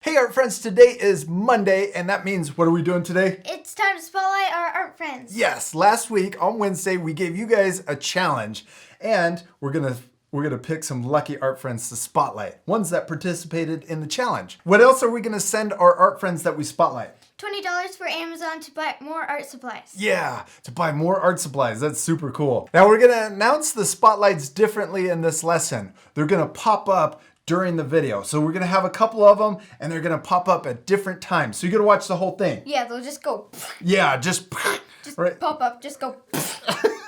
Hey art friends, today is Monday, and that means what are we doing today? It's time to spotlight our art friends. Yes, last week on Wednesday we gave you guys a challenge, and we're gonna pick some lucky art friends to spotlight, ones that participated in the challenge. What else are we gonna send our art friends that we spotlight? $20 for Amazon to buy more art supplies. Yeah, to buy more art supplies. That's super cool. Now we're gonna announce the spotlights differently in this lesson. They're gonna pop up during the video. So we're gonna have a couple of them and they're gonna pop up at different times. So you're gonna watch the whole thing. Yeah, they'll just go. Yeah, just right. Pop up, just go.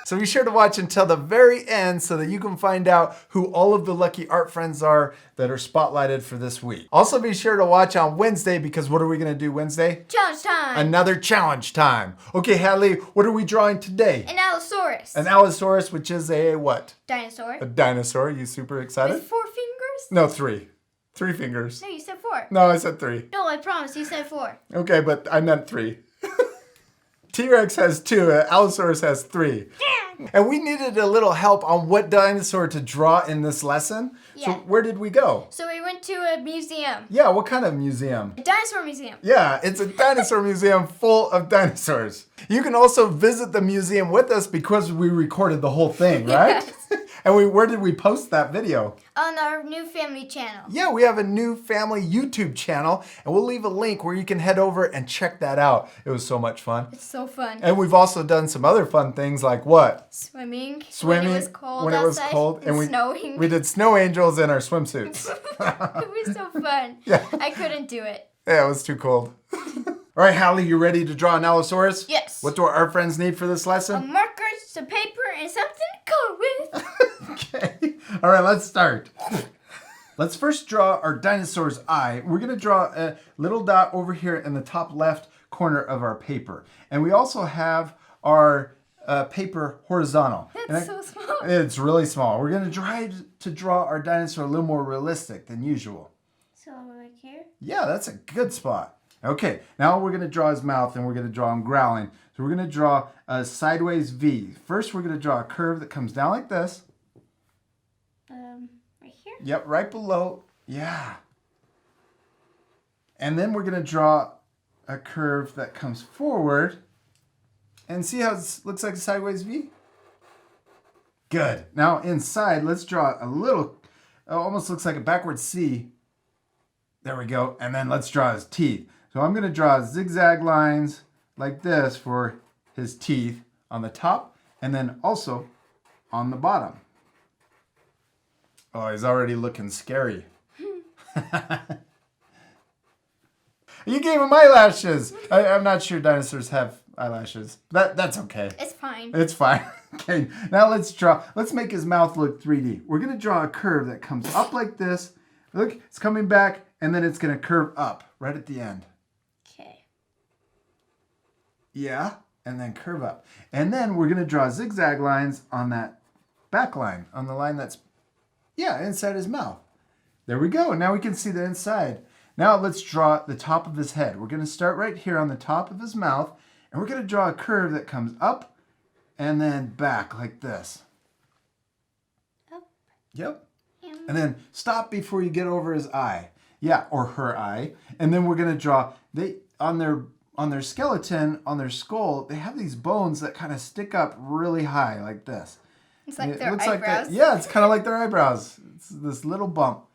So be sure to watch until the very end so that you can find out who all of the lucky art friends are that are spotlighted for this week. Also be sure to watch on Wednesday because what are we gonna do Wednesday? Challenge time. Another challenge time. Okay, Hadley, what are we drawing today? An Allosaurus. An Allosaurus, which is a what? Dinosaur. A dinosaur. You super excited? With 4 fingers? No, 3. 3 fingers. No, you said 4. No, I said 3. No, I promise, you said 4. Okay, but I meant 3. T-Rex has 2, Allosaurus has 3. Yeah. And we needed a little help on what dinosaur to draw in this lesson. Yeah. So where did we go? So we went to a museum. Yeah, what kind of museum? A dinosaur museum. Yeah, it's a dinosaur museum full of dinosaurs. You can also visit the museum with us because we recorded the whole thing, right? Yes. And where did we post that video? On our new family channel. Yeah, we have a new family YouTube channel, and we'll leave a link where you can head over and check that out. It was so much fun. It's so fun. And we've also done some other fun things like what? Swimming. Swimming. When it was cold when it was outside, cold, and snowing. we did snow angels in our swimsuits. It was so fun. Yeah. I couldn't do it. Yeah, it was too cold. All right, Hallie, you ready to draw an Allosaurus? Yes. What do our art friends need for this A lesson? marker, some paper, and something to color with. Okay. All right, let's start. Let's first draw our dinosaur's eye. We're going to draw a little dot over here in the top left corner of our paper. And we also have our paper horizontal. That's so small. It's really small. We're going to try to draw our dinosaur a little more realistic than usual. So like here? Yeah, that's a good spot. Okay, now we're going to draw his mouth and we're going to draw him growling. So we're going to draw a sideways V. First, we're going to draw a curve that comes down like this. Right here? Yep, right below. Yeah. And then we're going to draw a curve that comes forward. And see how it looks like a sideways V? Good. Now inside, let's draw a little, almost looks like a backwards C. There we go. And then let's draw his teeth. So I'm going to draw zigzag lines like this for his teeth on the top and then also on the bottom. Oh, he's already looking scary. You gave him eyelashes. I'm not sure dinosaurs have eyelashes. That's okay. It's fine. It's fine. Okay, now let's make his mouth look 3D. We're going to draw a curve that comes up like this. Look, it's coming back, and then it's going to curve up right at the end. Okay. Yeah, and then curve up. And then we're going to draw zigzag lines on that back line, on the line that's, yeah, inside his mouth. There we go. Now we can see the inside. Now let's draw the top of his head. We're going to start right here on the top of his mouth, and we're going to draw a curve that comes up and then back like this. Up. Yep. And then stop before you get over his eye. Yeah, or her eye. And then we're going to draw, on their skeleton, on their skull, they have these bones that kind of stick up really high like this. It's like their eyebrows. Yeah, it's kind of like their eyebrows. It's this little bump.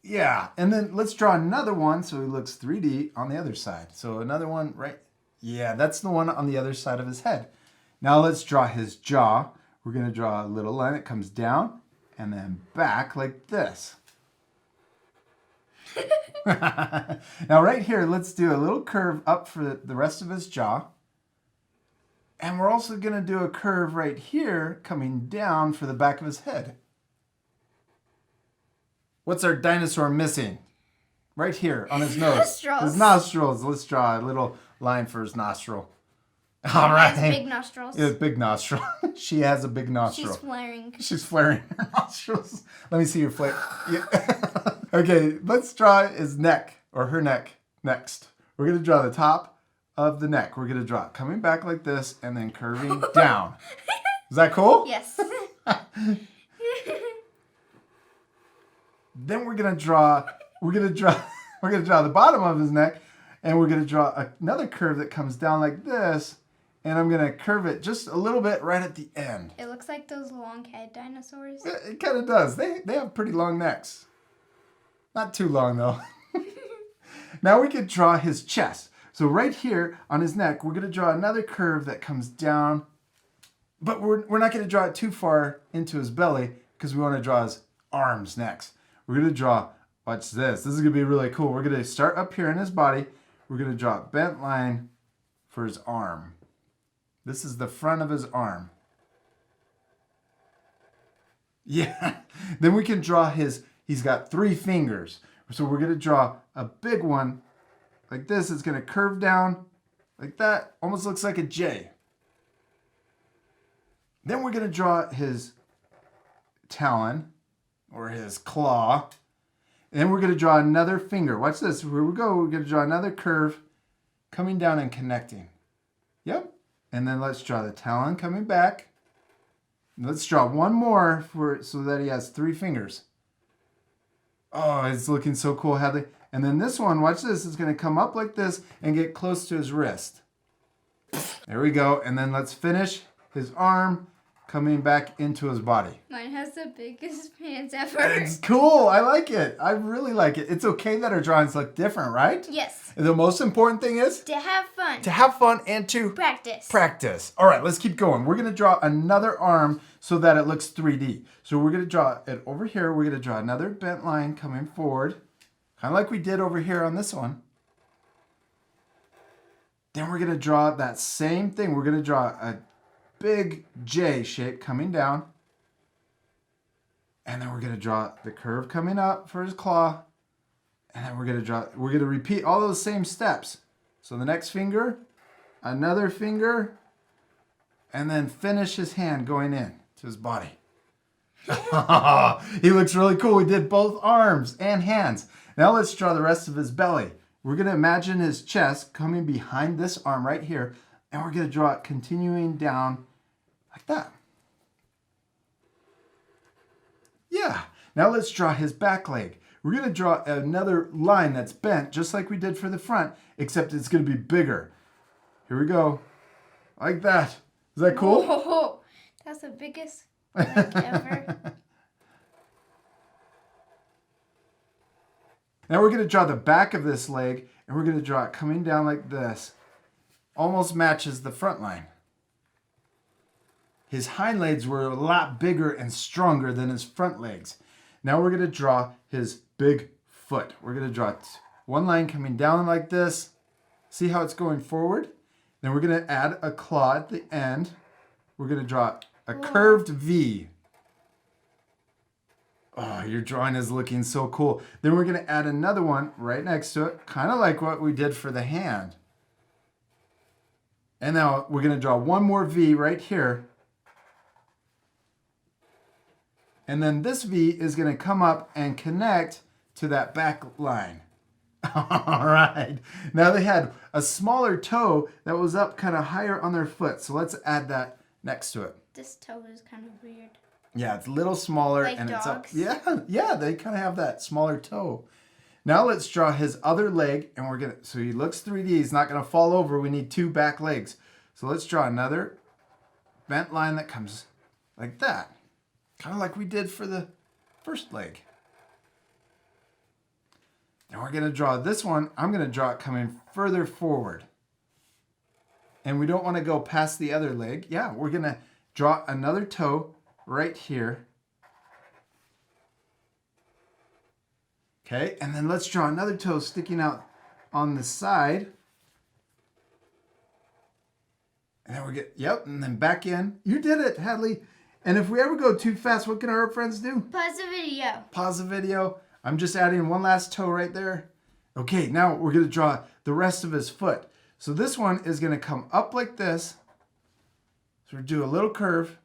Yeah, and then let's draw another one so he looks 3D on the other side. So another one right, yeah, that's the one on the other side of his head. Now let's draw his jaw. We're going to draw a little line that comes down and then back like this. Now right here, let's do a little curve up for the rest of his jaw. And we're also going to do a curve right here coming down for the back of his head. What's our dinosaur missing? Right here on his nose. Nostrils. His nostrils. Let's draw a little line for his nostril. All right. He has big nostrils. Yeah, big nostril. She has a big nostril. She's flaring. She's flaring her nostrils. Let me see your flare. Yeah. Okay, let's draw his neck or her neck next. We're going to draw the top of the neck. We're going to draw it coming back like this and then curving down. Is that cool? Yes. Then we're gonna draw We're going to draw the bottom of his neck, and we're going to draw another curve that comes down like this, and I'm going to curve it just a little bit right at the end. It looks like those long-head dinosaurs. It kind of does. They have pretty long necks. Not too long, though. Now we could draw his chest. So right here on his neck, we're going to draw another curve that comes down, but we're not going to draw it too far into his belly because we want to draw his arms next. We're going to draw, watch this. This is going to be really cool. We're going to start up here in his body. We're going to draw a bent line for his arm. This is the front of his arm. Yeah. Then we can draw he's got 3 fingers. So we're going to draw a big one like this. It's going to curve down like that. Almost looks like a J. Then we're going to draw his talon or his claw. And then we're going to draw another finger. Watch this. Here we go. We're going to draw another curve coming down and connecting. Yep. And then let's draw the talon coming back. Let's draw one more so that he has 3 fingers. Oh, it's looking so cool, Hadley. And then this one, watch this, is going to come up like this and get close to his wrist. There we go. And then let's finish his arm coming back into his body. Mine has the biggest hands ever. It's cool. I like it. I really like it. It's okay that our drawings look different, right? Yes. And the most important thing is? To have fun. To have fun and to practice. All right, let's keep going. We're going to draw another arm so that it looks 3D. So we're going to draw it over here. We're going to draw another bent line coming forward, kind of like we did over here on this one. Then we're going to draw that same thing. We're going to draw a big J shape coming down. And then we're going to draw the curve coming up for his claw. And then we're going to repeat all those same steps. So the next finger, another finger, and then finish his hand going in to his body. He looks really cool. We did both arms and hands. Now let's draw the rest of his belly. We're going to imagine his chest coming behind this arm right here. And we're going to draw it continuing down like that. Yeah. Now let's draw his back leg. We're going to draw another line that's bent just like we did for the front, except it's going to be bigger. Here we go. Like that. Is that cool? Whoa, that's the biggest leg ever. Now we're going to draw the back of this leg, and we're going to draw it coming down like this. Almost matches the front line. His hind legs were a lot bigger and stronger than his front legs. Now we're going to draw his big foot. We're going to draw one line coming down like this. See how it's going forward? Then we're going to add a claw at the end. We're going to draw a curved V. Oh, your drawing is looking so cool. Then we're going to add another one right next to it, kind of like what we did for the hand. And now we're going to draw one more V right here. And then this V is going to come up and connect to that back line. All right. Now they had a smaller toe that was up kind of higher on their foot. So let's add that next to it. This toe is kind of weird. Yeah, it's a little smaller like and dogs. it's up. Yeah, they kind of have that smaller toe. Now let's draw his other leg, and so he looks 3D. He's not going to fall over. We need 2 back legs. So let's draw another bent line that comes like that. Kind of like we did for the first leg. Then we're going to draw this one. I'm going to draw it coming further forward. And we don't want to go past the other leg. Yeah, we're going to draw another toe right here. Okay, and then let's draw another toe sticking out on the side. And then and then back in. You did it, Hadley. And if we ever go too fast, what can our friends do? Pause the video. Pause the video. I'm just adding one last toe right there. Okay, now we're going to draw the rest of his foot. So this one is going to come up like this. So we do a little curve.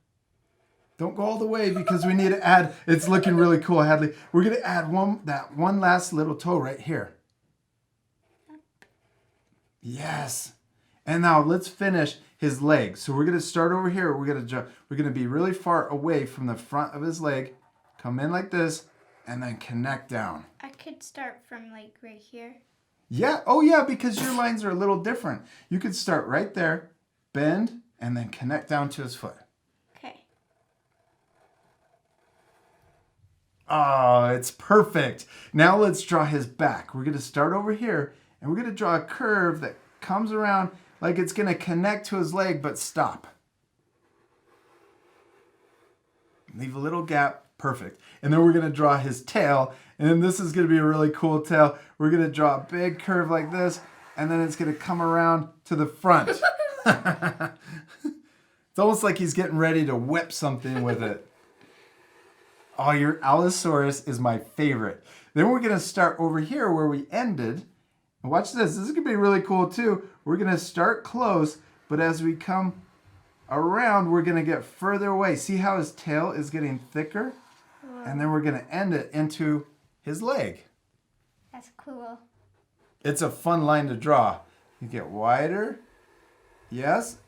Don't go all the way because we need to add, it's looking really cool, Hadley. We're going to add that one last little toe right here. Yes. And now let's finish his leg. So we're going to start over here. We're going to be really far away from the front of his leg. Come in like this and then connect down. I could start from like right here. Yeah, oh yeah, because your lines are a little different. You could start right there, bend, and then connect down to his foot. Okay. Oh, it's perfect. Now let's draw his back. We're going to start over here, and we're going to draw a curve that comes around like it's going to connect to his leg, but stop. Leave a little gap. Perfect. And then we're going to draw his tail, and then this is going to be a really cool tail. We're going to draw a big curve like this, and then it's going to come around to the front. It's almost like he's getting ready to whip something with it. Oh, your Allosaurus is my favorite. Then we're going to start over here where we ended. And watch this. This is going to be really cool too. We're going to start close, but as we come around, we're going to get further away. See how his tail is getting thicker? Wow. And then we're going to end it into his leg. That's cool. It's a fun line to draw. You get wider. Yes.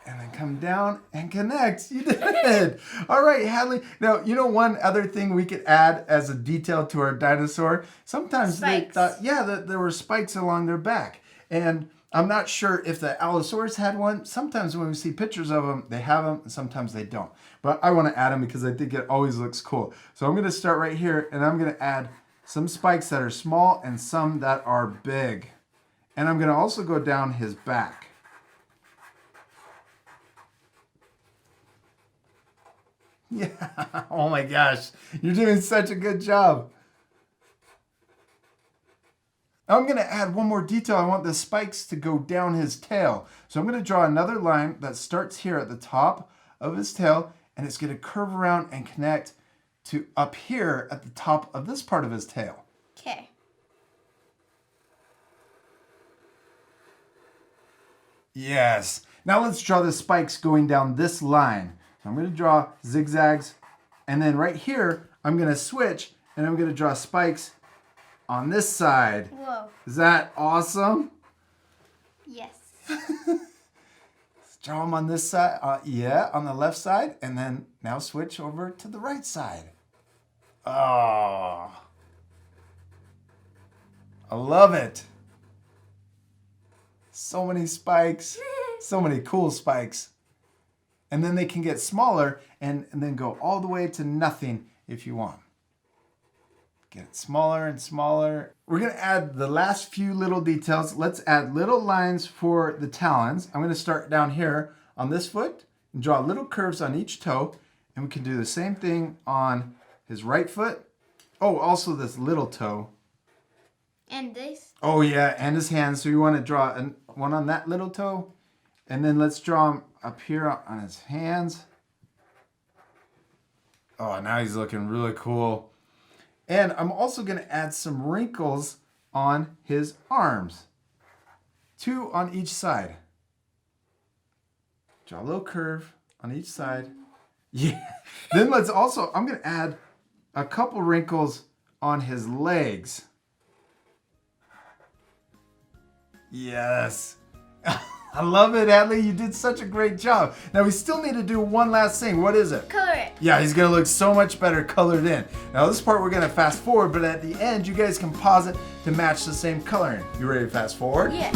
And then come down and connect. You did it. All right, Hadley. Now, you know one other thing we could add as a detail to our dinosaur? Sometimes Spikes. they thought, that there were spikes along their back. And I'm not sure if the Allosaurus had one. Sometimes when we see pictures of them, they have them, and sometimes they don't. But I want to add them because I think it always looks cool. So I'm going to start right here, and I'm going to add some spikes that are small and some that are big. And I'm going to also go down his back. Yeah, oh my gosh, you're doing such a good job. I'm going to add one more detail. I want the spikes to go down his tail. So I'm going to draw another line that starts here at the top of his tail, and it's going to curve around and connect to up here at the top of this part of his tail. Okay. Yes. Now let's draw the spikes going down this line. So I'm going to draw zigzags, and then right here, I'm going to switch, and I'm going to draw spikes on this side. Whoa. Is that awesome? Yes. Let's draw them on this side. On the left side, and then now switch over to the right side. Oh, I love it. So many spikes, so many cool spikes. And then they can get smaller and then go all the way to nothing if you want. Get it smaller and smaller. We're going to add the last few little details. Let's add little lines for the talons. I'm going to start down here on this foot and draw little curves on each toe. And we can do the same thing on his right foot. Oh, also this little toe. And this? Oh yeah, and his hands. So you want to draw one on that little toe. And then let's draw him up here on his hands. Oh, now he's looking really cool. And I'm also going to add some wrinkles on his arms. 2 on each side. Draw a little curve on each side. Yeah. Then I'm going to add a couple wrinkles on his legs. Yes. I love it, Hadley. You did such a great job. Now we still need to do one last thing. What is it? Color it. Yeah, he's gonna look so much better colored in. Now this part we're gonna fast forward, but at the end you guys can pause it to match the same coloring. You ready to fast forward? Yes.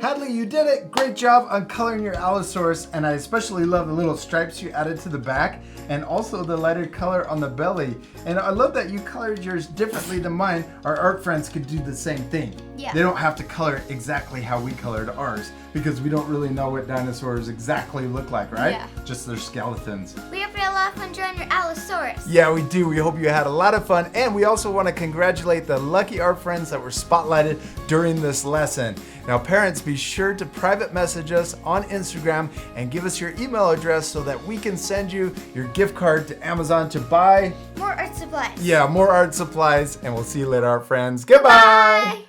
Hadley, you did it. Great job on coloring your Allosaurus, and I especially love the little stripes you added to the back and also the lighter color on the belly. And I love that you colored yours differently than mine. Our art friends could do the same thing. Yeah. They don't have to color exactly how we colored ours because we don't really know what dinosaurs exactly look like, right? Yeah. Just their skeletons. We hope you had a lot of fun drawing your Allosaurus. Yeah, we do. We hope you had a lot of fun, and we also want to congratulate the lucky art friends that were spotlighted during this lesson. Now, parents, be sure to private message us on Instagram and give us your email address so that we can send you your gift card to Amazon to buy More art supplies. more art supplies, and we'll see you later, art friends. Goodbye! Bye.